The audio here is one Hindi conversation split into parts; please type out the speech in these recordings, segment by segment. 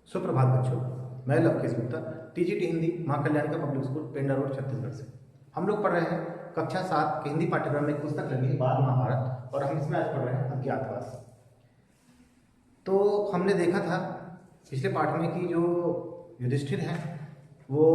सुप्रभात बच्चों, मैं लवकेश गुप्ता टीजीटी हिंदी माँ कल्याणी का पब्लिक स्कूल पेंडा रोड छत्तीसगढ़ से। हम लोग पढ़ रहे हैं कक्षा 7 के हिंदी पाठ्यक्रम में एक पुस्तक लगी है बाल महाभारत, और हम इसमें आज पढ़ रहे हैं अज्ञातवास। तो हमने देखा था पिछले पाठ में कि जो युधिष्ठिर हैं वो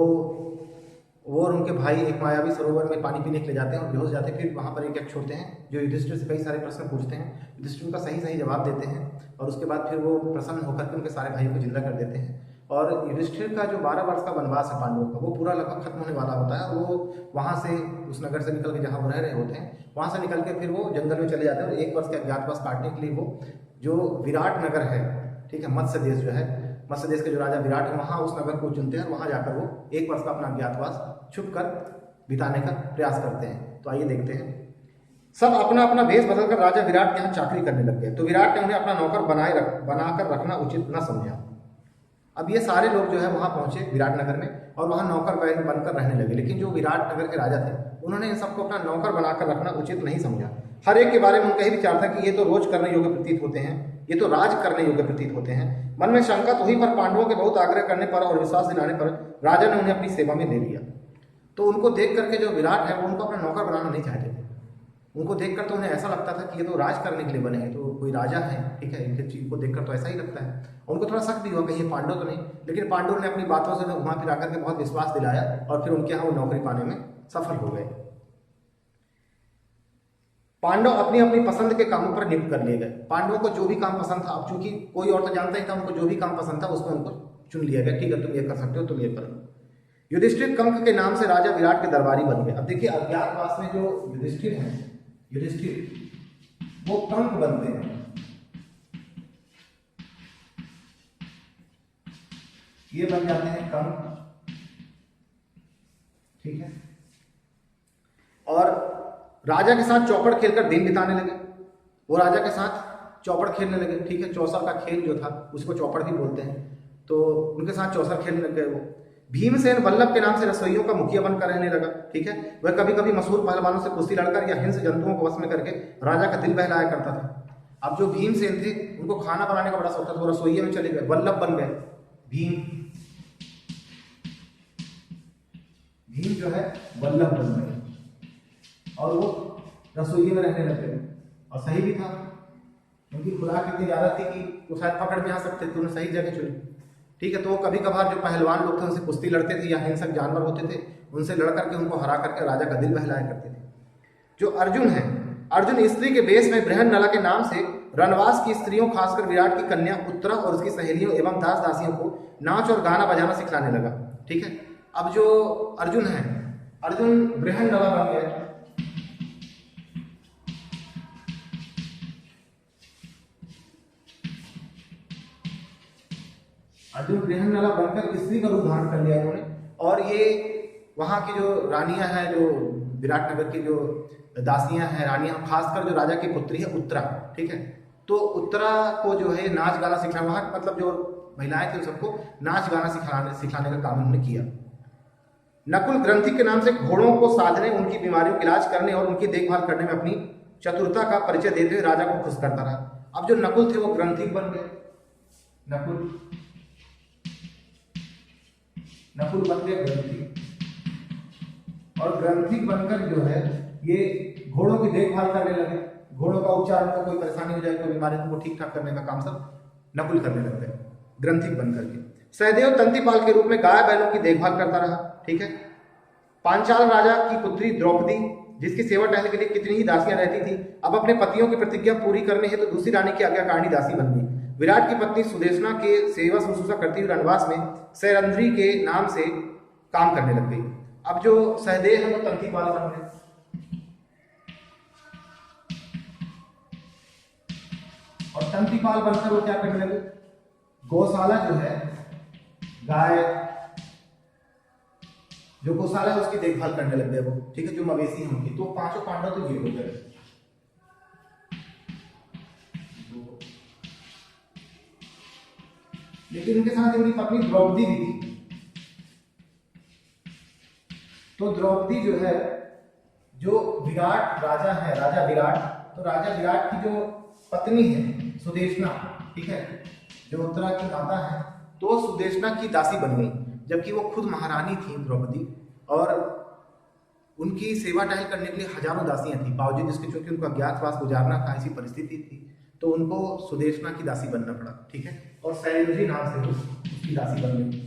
और उनके भाई एक मायावी सरोवर में पानी पीने के लिए जाते हैं और बेहोश जाते हैं। फिर वहाँ पर एक यज्ञ छोड़ते हैं जो युधिष्ठिर से कई सारे प्रश्न पूछते हैं। युधिष्ठिर उनका सही सही जवाब देते हैं और उसके बाद फिर वो प्रसन्न होकर के उनके सारे भाइयों को जिंदा कर देते हैं। और युधिष्ठिर का जो 12 वर्ष का वनवास है पांडवों का, वो पूरा लगभग खत्म होने वाला होता है। और वो वहाँ से उस नगर से निकल के जहाँ वो रह रहे होते हैं वहाँ से निकल के फिर वो जंगल में चले जाते हैं। और 1 वर्ष के अज्ञातवास काटने के लिए वो जो विराट नगर है, ठीक है, मत्स्य देश जो है, मत्स्य देश के जो राजा विराट है, वहाँ उस नगर को चुनते हैं और वहाँ जाकर वो 1 वर्ष का अपना अज्ञातवास छुप कर बिताने का प्रयास करते हैं। तो आइए देखते हैं। सब अपना अपना भेष बदलकर राजा विराट के यहाँ चाकरी करने लग गए। तो विराट ने उन्हें अपना नौकर बनाकर रखना उचित न समझा। अब ये सारे लोग जो है वहाँ पहुंचे विराट नगर में और वहाँ नौकर बनकर रहने लगे। लेकिन जो विराट नगर के राजा थे उन्होंने इन सबको अपना नौकर बनाकर रखना उचित नहीं समझा। हर एक के बारे में उनका ही विचार था कि ये तो रोज करने योग्य प्रतीत होते हैं, ये तो राज करने योग्य प्रतीत होते हैं। मन में शंका तो हुई, पर पांडवों के बहुत आग्रह करने पर और विश्वास दिलाने पर राजा ने उन्हें अपनी सेवा में ले लिया। तो उनको देख करके जो विराट है वो उनको अपना नौकर बनाना नहीं चाहते थे। उनको देखकर तो उन्हें ऐसा लगता था कि ये तो राज करने के लिए बने हैं, तो कोई राजा है, ठीक है, इनके चीज को देखकर तो ऐसा ही लगता है। उनको थोड़ा शक भी हुआ कि ये पांडव तो नहीं, लेकिन पांडव ने अपनी बातों से घुमा फिरा करके बहुत विश्वास दिलाया और फिर उनके यहाँ वो नौकरी पाने में सफल हो गए। पांडव अपनी अपनी पसंद के कामों पर नियुक्त कर लिए गए। पांडवों को जो भी काम पसंद था, अब चूंकि कोई और तो जानता ही था, उनको जो भी काम पसंद था उसमें उनको चुन लिया गया। ठीक है, तुम ये कर सकते हो, तुम ये कर लो। युधिष्ठिर कंक के नाम से राजा विराट के दरबारी बन गए। अब देखिए अज्ञातवास में जो युधिष्ठिर हैं, युधिष्ठिर वो कंक बनते हैं। ये बन जाते हैं कंक, ठीक है। और राजा के साथ चौपड़ खेलकर दिन बिताने लगे। वो राजा के साथ चौपड़ खेलने लगे, ठीक है। चौसर का खेल जो था उसको चौपड़ भी बोलते हैं। तो उनके साथ चौसर खेलने लग गए वो। भीमसेन वल्लभ के नाम से रसोइयों का मुखिया बनकर रहने लगा, ठीक है। वह कभी कभी मशहूर पहलवानों से कुश्ती लड़कर या हिंस जंतुओं को वश में करके राजा का दिल बहलाया करता था। अब जो भीमसेन थे उनको खाना बनाने का बड़ा शौक था, तो रसोइये में चले गए, वल्लभ बन गए। भीम जो है वल्लभ बन गए और वो रसोइये में रहने लग गए। और सही भी था, उनकी खुराक इतनी ज्यादा थी कि वो शायद पकड़ में आ सकते थे, उन्होंने सही जगह चुनी, ठीक है। तो कभी कभार जो पहलवान लोग थे उनसे कुश्ती लड़ते थे या हिंसक जानवर होते थे उनसे लड़ करके उनको हरा करके राजा का दिल बहलाया करते थे। जो अर्जुन है, अर्जुन स्त्री के वेश में बृहन्नला के नाम से रणवास की स्त्रियों, खासकर विराट की कन्या उत्तरा और उसकी सहेलियों एवं दास दासियों को नाच और गाना बजाना सिखलाने लगा, ठीक है। अब जो अर्जुन है, अर्जुन बृहन्नला बन गए। अर्जुन बृहन्नला बनकर स्त्री का रूप धारण कर लिया इन्होंने। और ये वहाँ की जो रानियां हैं, जो विराट नगर की जो दासियां हैं, रानियां, खासकर जो राजा की पुत्री है उत्तरा, ठीक है। तो उत्तरा को जो है नाच गाना सिखाना, वहाँ मतलब जो महिलाएं थी सबको नाच गाना सिखाने का काम उन्होंने किया। नकुल ग्रंथि के नाम से घोड़ों को साधने, उनकी बीमारियों का इलाज करने और उनकी देखभाल करने में अपनी चतुरता का परिचय देते हुए राजा को खुश करता रहा। अब जो नकुल थे वो ग्रंथिक बन गए। नकुल बन गए ग्रंथिक, और ग्रंथिक बनकर जो है ये घोड़ों की देखभाल करने लगे। घोड़ों का उपचार में कोई परेशानी हो जाए, कोई बीमारी, उनको ठीक ठाक करने का काम सब नकुल करने लग गए ग्रंथिक बन करके। सहदेव तंतिपाल के रूप में गाय बैलों की देखभाल करता रहा, ठीक है। पांचाल राजा की पुत्री द्रौपदी, जिसकी सेवा टहलने के लिए कितनी ही दासियां रहती थी, अब अपने पतियों की प्रतिज्ञा पूरी करने हेतु दूसरी रानी की आज्ञाकारिणी दासी बन गई। विराट की पत्नी सुदेशना के सेवा शुश्रूषा करती हुई रणवास में सैरंध्री के नाम से काम करने लग गई। अब जो सहदेव है वो तंतिपाल बन गए। और तंतिपाल बनकर वो क्या करने लगे, गौशाला जो है, गाय जो गौशाला है उसकी देखभाल करने लग गए वो, ठीक है, जो मवेशी हैं उनकी। तो 5 पांडव तो ये हो गए। लेकिन उनके साथ उनकी पत्नी द्रौपदी भी थी। तो द्रौपदी जो है, जो विराट राजा है, राजा विराट, तो राजा विराट की जो पत्नी है सुदेशना, ठीक है, जो उत्तरा की माता है, तो वो सुदेशना की दासी बन गई, जबकि वो खुद महारानी थी द्रौपदी, और उनकी सेवा टहल करने के लिए हजारों दासियां थी। बावजूद जिसके चूंकि उनका अज्ञातवास गुजारना था, ऐसी परिस्थिति थी, तो उनको सुदेशना की दासी बनना पड़ा। ठीक है, और शैलेंद्री नाम से उसकी दासी बन गई।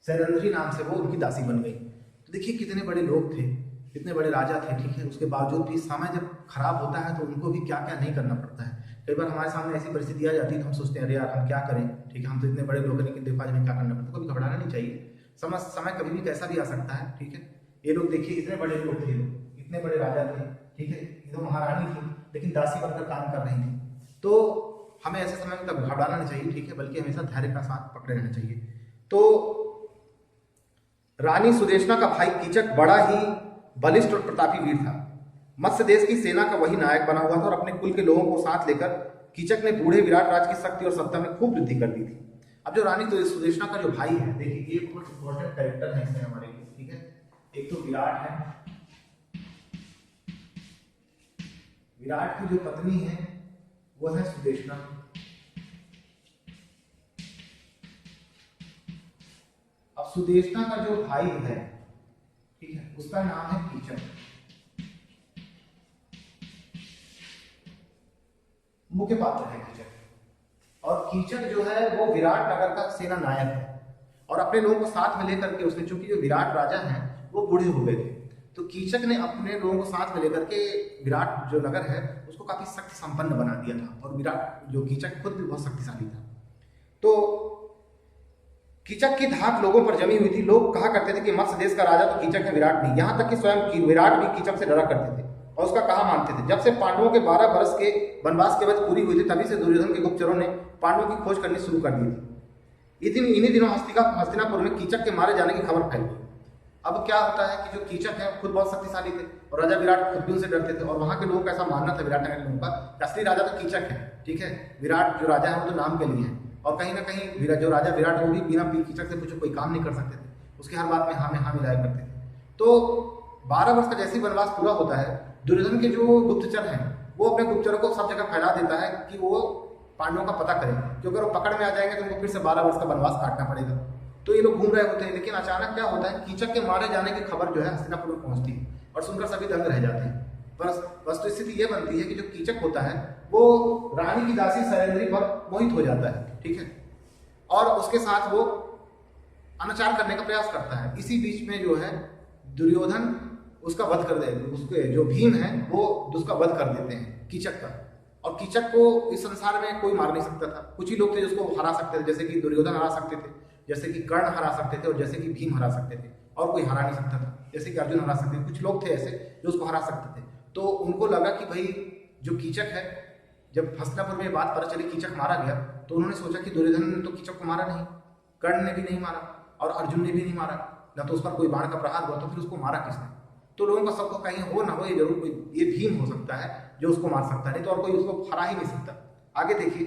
शैलेंद्री नाम से वो उनकी दासी बन गई। तो देखिए कितने बड़े लोग थे, कितने बड़े राजा थे। ठीक है, उसके बावजूद भी समय जब खराब होता है तो उनको भी क्या क्या नहीं करना पड़ता है। कई बार हमारे सामने ऐसी परिस्थिति आ जाती है तो हम सोचते हैं अरे यार हम क्या करें। ठीक है, हम तो इतने बड़े लोग हैं लेकिन देखो आज हमें क्या करना पड़ता है। कभी घबराना नहीं चाहिए, समय कभी भी कैसा भी आ सकता है। ठीक है, ये लोग देखिए इतने बड़े लोग थे, इतने बड़े राजा थे। ठीक है, ये तो महारानी थी लेकिन दासी बनकर काम कर रही थी। तो हमें ऐसे समय में कभी घबराना नहीं चाहिए। ठीक है, बल्कि हमेशा धैर्य का साथ पकड़े रहना चाहिए। तो रानी सुदेशना का भाई कीचक बड़ा ही बलिष्ठ और प्रतापी वीर था। मत्स्य देश की सेना का वही नायक बना हुआ था और अपने कुल के लोगों को साथ लेकर कीचक ने बूढ़े विराट राज की शक्ति और सत्ता में खूब वृद्धि कर दी थी। अब जो रानी सुदेशना का जो भाई है, देखिए ये बहुत इंपॉर्टेंट कैरेक्टर है इसमें हमारे लिए। ठीक है, एक तो विराट है, विराट की जो पत्नी है वो है सुदेशना। अब सुदेशना का जो भाई है, ठीक है, उसका नाम है कीचक। मुख्य पात्र है कीचक, और कीचक जो है वो विराट नगर का सेना नायक है। और अपने लोगों को साथ में लेकर के उसने, चूंकि जो विराट राजा हैं वो बूढ़े हो गए थे, तो कीचक ने अपने लोगों को साथ में लेकर के विराट जो नगर है उसको काफी शक्ति संपन्न बना दिया था। और विराट जो कीचक खुद भी बहुत शक्तिशाली था। तो कीचक की धाक लोगों पर जमी हुई थी। लोग कहा करते थे कि मत्स्य देश का राजा तो कीचक है, विराट नहीं। यहाँ तक कि स्वयं विराट भी कीचक से डरा करते थे और उसका कहा मानते थे। जब से पांडवों के 12 वर्ष के वनवास की अवधि पूरी हुई थी, तभी से दुर्योधन के गुप्तचरों ने पांडवों की खोज करनी शुरू कर दी थी। इन्हीं दिनों हस्तिनापुर में कीचक के मारे जाने की खबर फैल गई। अब क्या होता है कि जो कीचक है खुद बहुत शक्तिशाली थे और राजा विराट खुद भी उनसे डरते थे। और वहां के लोगों का ऐसा मानना था, विराट नगर के लोगों का, असली राजा तो कीचक है। ठीक है, विराट जो राजा है वो तो नाम के लिए है। और कहीं ना कहीं जो राजा विराट वो भी बिना कीचक से पूछे कोई काम नहीं कर सकते थे, उसकी हर बात में हाँ मिलाया करते थे। तो 12 वर्ष का जैसे ही वनवास पूरा होता है, दुर्योधन के जो गुप्तचर हैं वो अपने गुप्तचरों को सब जगह फैला देता है कि वो पांडवों का पता करें, क्योंकि अगर वो पकड़ में आ जाएंगे तो उनको फिर से 12 वर्ष का वनवास काटना पड़ेगा। तो ये लोग घूम रहे होते हैं, लेकिन अचानक क्या होता है, कीचक के मारे जाने की खबर जो है हस्तिनापुर में पहुंचती है और सुनकर सभी दंग रह जाते हैं। बस वस्तुस्थिति ये बनती है कि जो कीचक होता है वो रानी की दासी शैलेंद्री पर मोहित हो जाता है। ठीक है, और उसके साथ वो अनाचार करने का प्रयास करता है। इसी बीच में जो है दुर्योधन उसका वध कर देते, उसके जो भीम है वो उसका वध कर देते हैं कीचक का। और कीचक को इस संसार में कोई मार नहीं सकता था। कुछ ही लोग थे जिसको हरा सकते थे, जैसे कि दुर्योधन हरा सकते थे, जैसे कि कर्ण हरा सकते थे, और जैसे कि भीम हरा सकते थे। और कोई हरा नहीं सकता था, जैसे कि अर्जुन हरा सकते थे। कुछ लोग थे ऐसे जो उसको हरा सकते थे। तो उनको लगा कि भाई जो कीचक है, जब हस्तिनापुर में बात पता चली कीचक मारा गया, तो उन्होंने सोचा कि दुर्योधन ने तो कीचक को मारा नहीं, कर्ण ने भी नहीं मारा और अर्जुन ने भी नहीं मारा, ना तो उस पर कोई बाण का प्रहार हुआ, तो फिर उसको मारा किसने। तो लोगों का सबको कहीं हो ना हो, ये जरूर कोई ये भीम हो सकता है जो उसको मार सकता है, नहीं तो और कोई उसको हरा ही नहीं सकता। आगे देखिए,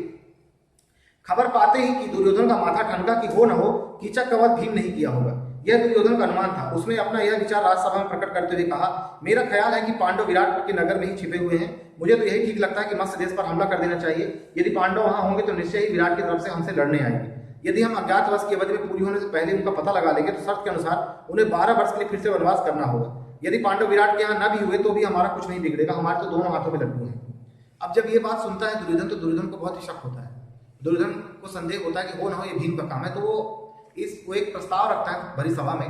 खबर पाते ही कि दुर्योधन का माथा ठनका कि हो ना हो कीचक का वध भीम नहीं किया होगा। यह दुर्योधन का अनुमान था। उसने अपना यह विचार राजसभा में प्रकट करते हुए कहा, मेरा ख्याल है कि पांडव विराट के नगर में ही छिपे हुए हैं। मुझे तो यही ठीक लगता है कि मत्स्य देश पर हमला कर देना चाहिए। यदि पांडव वहां होंगे तो निश्चय ही विराट की तरफ से हमसे लड़ने आएंगे। यदि हम अज्ञातवास की अवधि में पूरी होने से पहले उनका पता लगा लेंगे तो शर्त के अनुसार उन्हें 12 वर्ष के लिए फिर से वनवास करना होगा। यदि पांडव विराट के यहाँ न भी हुए तो भी हमारा कुछ नहीं बिगड़ेगा, हमारे तो दोनों हाथों में लड्डू हैं। अब जब ये बात सुनता है दुर्योधन, तो दुर्योधन को बहुत ही शक होता है। दुर्योधन को संदेह होता है कि हो ना हो ये भीम का काम है। तो वो एक प्रस्ताव रखता है भरी सभा में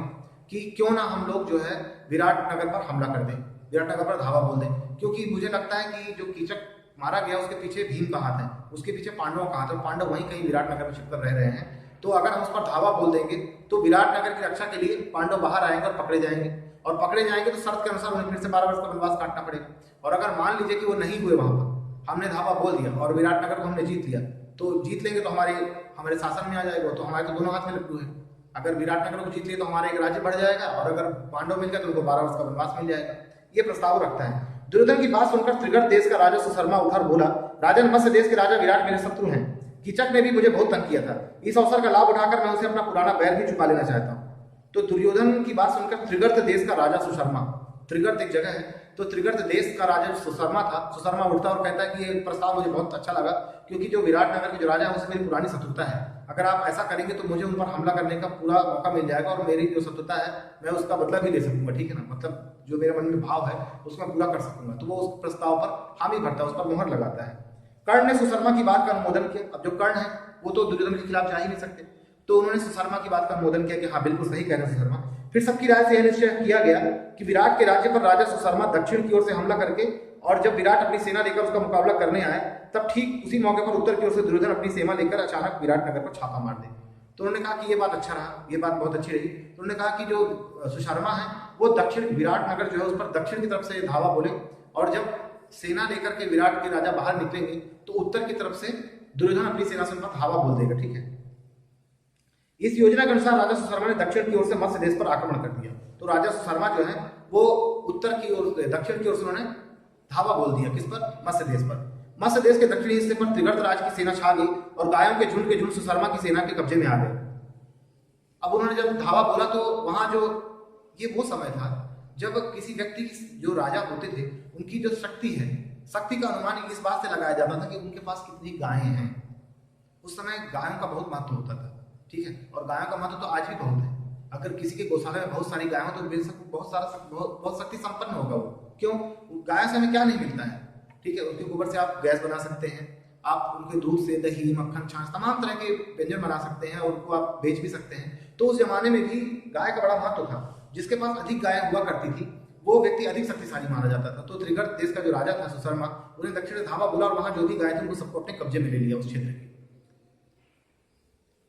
कि क्यों ना हम लोग जो है विराट नगर पर हमला कर दें, विराट नगर पर धावा बोल दें। क्योंकि मुझे लगता है कि जो कीचक मारा गया उसके पीछे भीम का हाथ है, उसके पीछे पांडवों का हाथ है, और पांडव वहीं कहीं विराट नगर में छिपकर रह रहे हैं। तो अगर हम उस पर धावा बोल देंगे तो विराट नगर की रक्षा के लिए पांडव बाहर आएंगे और पकड़े जाएंगे, और पकड़े जाएंगे तो शर्त के अनुसार उन्हें फिर से 12 वर्ष का वनवास काटना पड़ेगा। और अगर मान लीजिए कि वो नहीं हुए, वहां पर हमने धावा बोल दिया और विराट नगर को हमने जीत लिया, तो जीत लेंगे तो हमारे शासन में आ जाएगा, तो हमारे तो दोनों हाथ में लड्डू है। अगर विराट नगर को जीत लिया तो हमारा एक राज्य बढ़ जाएगा, और अगर पांडव मिल गया तो उनको 12 वर्ष का वनवास मिल जाएगा। ये प्रस्ताव रखता है। दुर्योधन की बात सुनकर त्रिगर्त देश का राजा सुशर्मा उठा और बोला, राजन, मत्स्य देश के राजा विराट मेरे शत्रु हैं। कीचक ने भी मुझे बहुत तंग किया था। इस अवसर का लाभ उठाकर मैं उसे अपना पुराना बैर भी चुका लेना चाहता हूँ। तो दुर्योधन की बात सुनकर त्रिगर्त देश का राजा सुशर्मा, त्रिगर्त एक जगह है, तो त्रिगर्त देश का राजा सुशर्मा था, सुशर्मा उठता और कहता है कि ये प्रस्ताव मुझे बहुत अच्छा लगा, क्योंकि जो विराटनगर के जो राजा है उससे मेरी पुरानी शत्रुता है। अगर आप ऐसा करेंगे तो मुझे उन पर हमला करने का पूरा मौका मिल जाएगा और मेरी जो शत्रुता है मैं उसका बदला भी ले सकूंगा, ठीक है ना, मतलब जो मेरे मन में भाव है उसको मैं पूरा कर सकूंगा। तो वो उस प्रस्ताव पर हामी भरता है, उस पर मुहर लगाता है। कर्ण ने सुशर्मा की बात का अनुमोदन किया। अब जो कर्ण है वो तो दुर्योधन के खिलाफ जा ही नहीं सकते, तो उन्होंने सुशर्मा की बात का अनुमोदन किया कि हाँ बिल्कुल सही कह रहे हैं सुशर्मा। फिर सबकी राय से यह निश्चय किया गया कि विराट के राज्य पर राजा सुशर्मा दक्षिण की ओर से हमला करके, और जब विराट अपनी सेना लेकर उसका मुकाबला करने आए तब ठीक उसी मौके पर उत्तर की ओर से दुर्योधन अपनी सेना लेकर अचानक विराटनगर पर छापा मार दे। तो उन्होंने कहा कि ये बात अच्छा रहा, ये बात बहुत अच्छी रही। तो उन्होंने कहा कि जो सुशर्मा है वो दक्षिण विराटनगर जो है उस पर दक्षिण की तरफ से धावा बोले, और जब सेना लेकर के विराट के राजा बाहर निकलेंगे तो उत्तर की तरफ से दुर्योधन अपनी सेना से उन पर धावा बोल देगा, ठीक है। इस योजना के अनुसार राजा सुशर्मा ने दक्षिण की ओर से मत्स्य देश पर आक्रमण कर दिया। तो राजा सुशर्मा जो है वो उत्तर की ओर दक्षिण की ओर से उन्होंने धावा बोल दिया, किस पर? मत्स्य देश पर। मत्स्य देश के दक्षिणी हिस्से पर त्रिगर्त राज की सेना छा गई और गायों के झुंड सुशर्मा की सेना के कब्जे में आ गए। अब उन्होंने जब धावा बोला तो वहां जो ये वो समय था जब किसी व्यक्ति की जो राजा होते थे उनकी जो शक्ति है, शक्ति का अनुमान इस बात से लगाया जाता था कि उनके पास कितनी गायें हैं। उस समय गायों का बहुत महत्व होता था, ठीक है, और गायों का महत्व तो आज भी बहुत है। अगर किसी के गौशाला में बहुत सारी गायें हो तो बेशक बहुत शक्ति संपन्न होगा वो। क्यों? गाय से हमें क्या नहीं मिलता है, ठीक है, उसके गोबर से आप गैस बना सकते हैं, आप उनके दूध से दही, मक्खन, छाछ, तमाम तरह के व्यंजन बना सकते हैं और उनको आप बेच भी सकते हैं। तो उस जमाने में भी गाय का बड़ा महत्व था। जिसके पास अधिक गाय हुआ करती थी वो व्यक्ति अधिक शक्तिशाली माना जाता था। तो त्रिगर्त देश का जो राजा था सुशर्मा, उन्हें दक्षिण से धावा बोला और वहां जो भी गाय थी उनको सबको अपने कब्जे में ले लिया उस क्षेत्र की।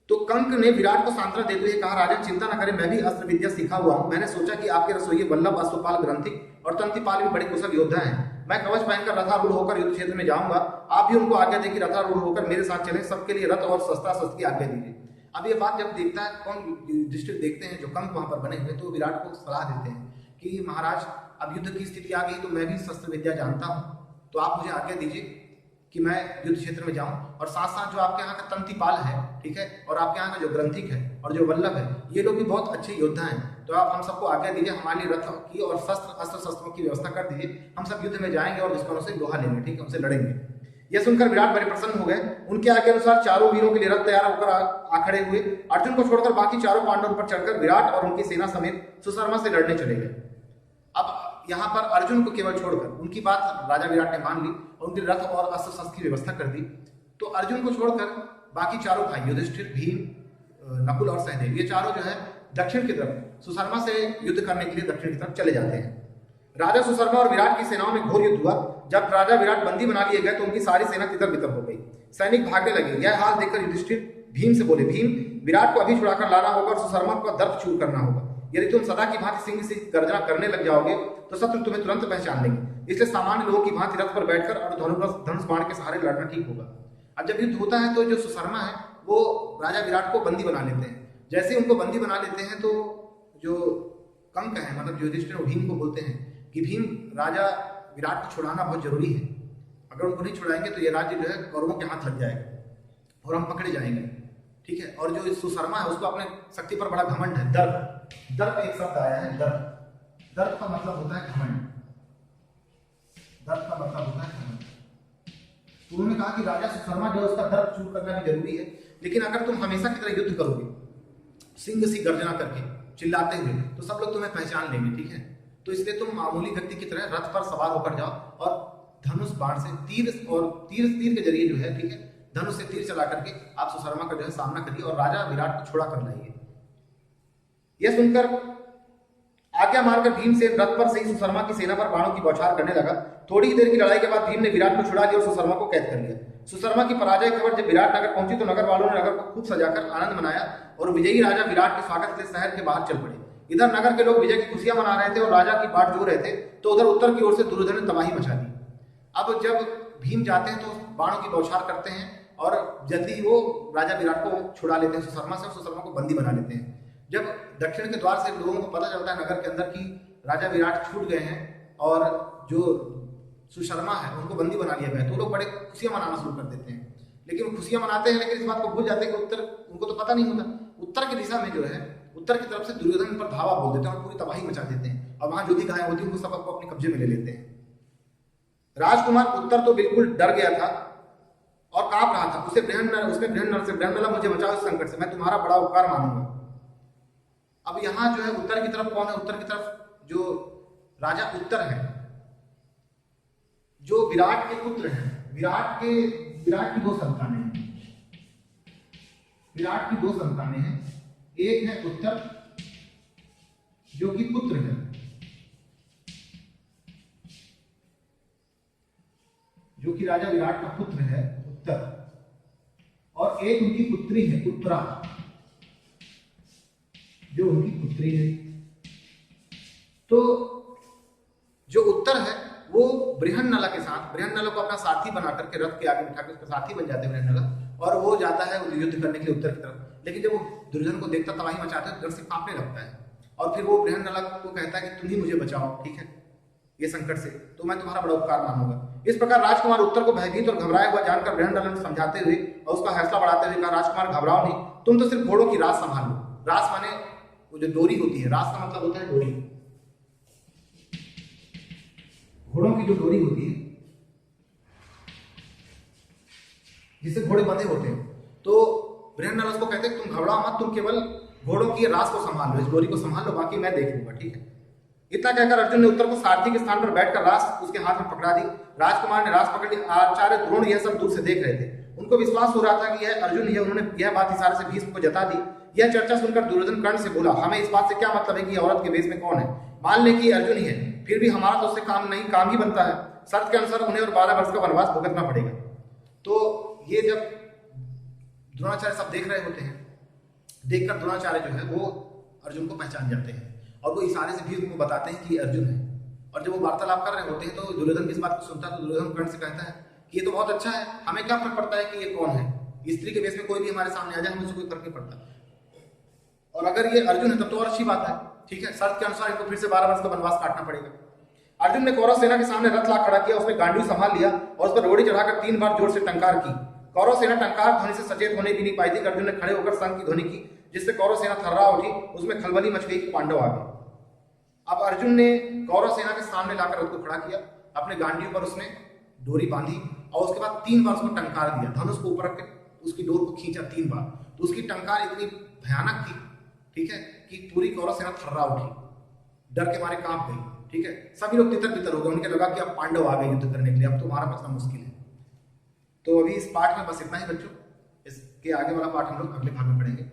तो कंक ने विराट को सांत्वना देते हुए कहा, राजन चिंता न करें, मैं भी अस्त्र विद्या सीखा हुआ हूं। मैंने सोचा कि आपके रसोई वल्लभ, अश्वपाल, ग्रंथिक और तंतिपाल भी बड़े कुशल योद्धा हैं। मैं कवच पहनकर रथारूढ़ होकर युद्ध क्षेत्र में जाऊंगा। आप भी उनको आज्ञा दें कि रथारूढ़ होकर मेरे साथ चलें। सबके लिए रथ और शस्त्र शस्त्र की आज्ञा दीजिए। अब ये बात जब देखता है, कौन डिस्ट्रिक्ट देखते हैं जो कंक वहां पर बने हुए, तो विराट को सलाह देते हैं कि महाराज अब युद्ध की स्थिति आ गई तो मैं भी शस्त्र विद्या जानता हूँ, तो आप मुझे आज्ञा दीजिए कि मैं युद्ध क्षेत्र में जाऊं। और साथ साथ जो आपके यहाँ का तंतिपाल है, ठीक है, और आपके यहाँ का जो ग्रंथिक है और जो वल्लभ है, ये लोग भी बहुत अच्छे योद्धा हैं। तो आप हम सबको आज्ञा दीजिए, हमारे लिए रथ की और अस्त्र शस्त्रों की व्यवस्था कर दीजिए। हम सब युद्ध में जाएंगे और दुश्मनों से लोहा लेंगे, ठीक है, उनसे लड़ेंगे। यह सुनकर विराट बड़े प्रसन्न हो गए। उनके आज्ञा अनुसार चारों वीरों के लिए रथ तैयार होकर आ खड़े हुए। अर्जुन को छोड़कर बाकी चारों पांडवों पर चढ़कर विराट और उनकी सेना समेत सुशर्मा से लड़ने चले गए। अब यहाँ पर अर्जुन को केवल छोड़कर, उनकी बात राजा विराट ने मान ली और उनके रथ और अस्त्र शस्त्र की व्यवस्था कर दी। तो अर्जुन को छोड़कर बाकी चारों भाई युधिष्ठिर, भीम, नकुल और सहदेव, ये चारों जो है दक्षिण की तरफ सुशर्मा से युद्ध करने के लिए दक्षिण की तरफ चले जाते हैं। राजा सुशर्मा और विराट की सेनाओं में घोर युद्ध हुआ। जब राजा विराट बंदी बना लिए गए तो उनकी सारी सेना तितर बितर हो गई, सैनिक भागने लगे। यह हाल देखकर युधिष्ठिर भीम से बोले, भीम, विराट को अभी छुड़ाकर लाना होगा और सुशर्मा को दर्प चूर करना होगा। यदि तुम सदा की भांति सिंह से गर्जना करने लग जाओगे तो शत्रु तुम्हें तुरंत पहचान लेंगे। इसलिए सामान्य लोगों की भांति रथ पर बैठकर और धनुष बाण के सहारे लड़ना ठीक होगा। अब जब युद्ध होता है तो जो सुशर्मा है वो राजा विराट को बंदी बना लेते हैं। जैसे उनको बंदी बना लेते हैं तो जो कंक है, मतलब जो युधिष्ठिर भीम को बोलते हैं कि भीम, राजा विराट को छुड़ाना बहुत जरूरी है। अगर उनको नहीं छुड़ाएंगे तो ये राज्य जो है कौरवों के हाथ लग जाएगा और हम पकड़े जाएंगे, ठीक है। और जो सुशर्मा है उसको अपने शक्ति पर बड़ा घमंड है। दर्प एक शब्द आया है, दर्प का मतलब होता है घमंड। दर्प का मतलब होता है घमंड। तो उन्होंने कहा कि राजा सुशर्मा जो उसका दर्प चूर करना भी जरूरी है, लेकिन अगर तुम हमेशा की तरह युद्ध करोगे सिंह सी गर्जना करके चिल्लाते हुए तो सब लोग तुम्हें पहचान लेंगे, ठीक है। तो इसलिए तुम मामूली व्यक्ति की तरह रथ पर सवार होकर जाओ और धनुष बाण से तीर के जरिए जो है, ठीक है, धनुष से तीर चला करके आप सुशर्मा का जो है सामना करिए और राजा विराट को छुड़ा कर लाइए। यह सुनकर आज्ञा मारकर भीम से रथ पर से ही सुशर्मा की सेना पर बाणों की बौछार करने लगा। थोड़ी ही देर की लड़ाई के बाद भीम ने विराट को छुड़ा लिया और सुशर्मा को कैद कर लिया। सुशर्मा की पराजय की खबर जब विराट नगर पहुंची तो नगर वालों ने नगर को खूब सजाकर आनंद मनाया और विजयी राजा विराट के स्वागत के शहर के बाहर चल पड़े। इधर नगर के लोग विजय की खुशियां मना रहे थे और राजा की बाट जो रहे थे, तो उधर उत्तर की ओर से दुर्योधन ने तबाही मचा दी। अब जब भीम जाते हैं तो बाणों की बौछार करते हैं और जल्दी वो राजा विराट को छुड़ा लेते हैं सुशर्मा से और सुशर्मा को बंदी बना लेते हैं। जब दक्षिण के द्वार से लोगों को पता चलता है नगर के अंदर कि राजा विराट छूट गए हैं और जो सुशर्मा है उनको बंदी बना लिया गया, तो लोग बड़े खुशियां मनाना शुरू कर देते हैं। लेकिन वो खुशियां मनाते हैं लेकिन इस बात को भूल जाते हैं कि उत्तर, उनको तो पता नहीं होता, उत्तर की दिशा में जो है उत्तर की तरफ से दुर्योधन पर धावा बोल देते हैं और पूरी तबाही मचा देते हैं और वहां जो भी गायें होती हैं उनको सबको अपने कब्जे में ले लेते हैं। राजकुमार उत्तर तो बिल्कुल डर गया था और कांप रहा था। उसने बृहन्नला मुझे बचाओ इस संकट से, मैं तुम्हारा बड़ा उपकार मानूंगा। अब यहाँ जो है उत्तर की तरफ कौन है? उत्तर की तरफ जो राजा उत्तर है, जो विराट के पुत्र हैं। विराट की दो संतानें हैं। विराट की दो संतानें हैं। एक है उत्तर जो कि पुत्र है, जो कि राजा विराट का पुत्र है उत्तर, और एक उनकी पुत्री है उत्तरा, जो उनकी पुत्री है। तो जो उत्तर है वो बृहन्नला के साथ, बृहन्नला को अपना साथी बना करके रथ के आगे बिठा कर उसका साथी बन जाते हैं बृहन्नला, और वो जाता है युद्ध करने के लिए उत्तर की तरफ। लेकिन जब वो दुर्योधन को देखता तबाही मचाता है, डर से कांपने लगता है और फिर वो बृहन्नला को कहता है कि तुम ही मुझे बचाओ, ठीक है, ये संकट से, तो मैं तुम्हारा बड़ा उपकार मानूंगा। इस प्रकार राजकुमार उत्तर को भयभीत और घबराया हुआ जानकर बृहन्नला ने समझाते हुए और उसका हौसला बढ़ाते हुए कहा, राजकुमार घबराओ नहीं, तुम तो सिर्फ घोड़ों की रास संभाल लो। रास माने वो जो डोरी होती है, रास का मतलब होता है डोरी, घोड़ों की जो डोरी होती है जिससे घोड़े बंधे होते हैं। तो बृहन्नला उसको कहते हैं तुम घबराओ मत, तुम केवल घोड़ों की रास को संभाल लो, इस डोरी को संभाल लो, बाकी मैं देख लूंगा, ठीक है। इतना कहकर अर्जुन ने उत्तर को सारथी के स्थान पर बैठकर रास उसके हाथ में पकड़ा दी। राजकुमार ने रास पकड़ ली। आचार्य द्रोण यह सब दूर से देख रहे थे। उनको विश्वास हो रहा था कि यह अर्जुन ही है। उन्होंने यह बात इशारे से भीष्म को जता दी। यह चर्चा सुनकर दुर्योधन कर्ण से बोला, हमें इस बात से क्या मतलब है कि औरत के वेश में कौन है? मान ले कि अर्जुन ही है, फिर भी हमारा तो उससे काम ही बनता है। शर्त के अनुसार उन्हें और 12 वर्ष का वनवास भुगतना पड़ेगा। तो ये जब द्रोणाचार्य सब देख रहे होते हैं, देखकर द्रोणाचार्य जो है वो अर्जुन को पहचान जाते हैं और वो इशारे से भीष्म को बताते हैं कि अर्जुन है। और जब वो वार्तालाप कर रहे होते हैं तो दुर्योधन इस बात को सुनता है तो दुर्योधन कर्ण से कहता है कि ये तो बहुत अच्छा है, हमें क्या फर्क पड़ता है कि ये कौन है? स्त्री के वेश में कोई भी हमारे सामने आ जाए, हमें उससे कोई फर्क नहीं पड़ता। और अगर ये अर्जुन है तब तो और अच्छी बात है, ठीक है। शर्त के अनुसार इनको फिर से 12 वर्ष का वनवास काटना पड़ेगा। अर्जुन ने कौरव सेना के सामने रथ ला खड़ा किया, उसमें गांडीव संभाल लिया और उस पर रोड़ी चढ़ाकर 3 बार जोर से टंकार की। कौरव सेना टंकार ध्वनि से सचेत होने भी नहीं पाई थी कि अर्जुन ने खड़े होकर शंख की ध्वनि की, जिससे कौरव सेना थर्रा उठी। उसमें खलबली मच गई कि पांडव आ गए। अब अर्जुन ने कौरव सेना के सामने लाकर रथ को खड़ा किया, अपने गांडीव पर उसने डोरी बांधी और उसके बाद 3 बार उसको टंकार दिया। धनुष को ऊपर रख के उसकी डोर को खींचा 3 बार, तो उसकी टंकार इतनी भयानक थी, ठीक है, कि पूरी कौरव सेना थर्रा उठी, डर के मारे कांप गई, ठीक है। सभी लोग तितर बितर हो गए, उनके लगा कि अब पांडव आ गए युद्ध करने के लिए, अब तो हमारा बचना मुश्किल है। तो अभी इस पाठ में बस इतना ही बच्चों, इसके आगे वाला पाठ हम लोग अगले भाग में पढ़ेंगे।